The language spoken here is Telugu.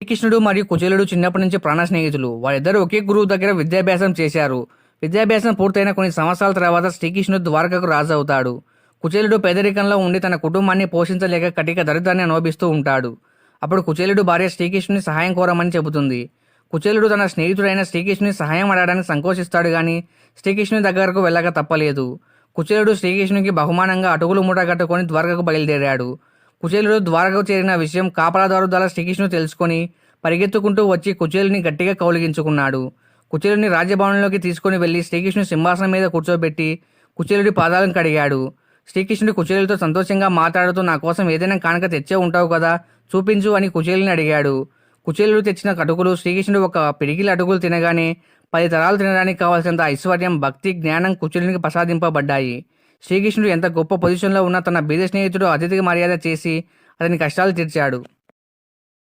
శ్రీకృష్ణుడు మరియు కుచేలుడు చిన్నప్పటి నుంచి ప్రాణ స్నేహితులు. వారిద్దరూ ఒకే గురువు దగ్గర విద్యాభ్యాసం చేశారు. విద్యాభ్యాసం పూర్తయిన కొన్ని సంవత్సరాల తర్వాత శ్రీకృష్ణుడు ద్వారకకు రాజు అవుతాడు. కుచేలుడు పేదరికంలో ఉండి తన కుటుంబాన్ని పోషించలేక కటిక దరిద్రాన్ని అనుభవిస్తూ ఉంటాడు. అప్పుడు కుచేలుడు భార్య శ్రీకృష్ణుని సహాయం కోరమని చెబుతుంది. కుచేలుడు తన స్నేహితుడైన శ్రీకృష్ణుని సహాయం అడగడానికి సంకోచిస్తాడు గాని శ్రీకృష్ణుని దగ్గరకు వెళ్ళక తప్పలేదు. కుచేలుడు శ్రీకృష్ణునికి బహుమానంగా అటుకులు మూట కట్టుకొని ద్వారకకు బయలుదేరాడు. కుచేలుడు ద్వారకకు చేరిన విషయం కాపలాదారు ద్వారా శ్రీకృష్ణుడు తెలుసుకొని పరిగెత్తుకుంటూ వచ్చి కుచేలుని గట్టిగా కౌలిగించుకున్నాడు. కుచేలుని రాజభవనంలోకి తీసుకుని వెళ్లి శ్రీకృష్ణుని సింహాసనం మీద కూర్చోబెట్టి కుచేలుడి పాదాలను కడిగాడు. శ్రీకృష్ణుడు కుచేలుడితో సంతోషంగా మాట్లాడుతూ నా కోసం ఏదైనా కానుక తెచ్చే ఉంటావు కదా, చూపించు అని కుచేలుని అడిగాడు. కుచేలుడు తెచ్చిన అటుకులు శ్రీకృష్ణుడు ఒక పిడికిలి అటుకులు తినగానే 10 తరాలు తినడానికి కావాల్సినంత ఐశ్వర్యం, భక్తి, జ్ఞానం కుచేలునికి ప్రసాదింపబడ్డాయి. శ్రీకృష్ణుడు ఎంత గొప్ప పొజిషన్లో ఉన్న తన బీద స్నేహితుడు అతిథికి మర్యాద చేసి అతని కష్టాలు తీర్చాడు.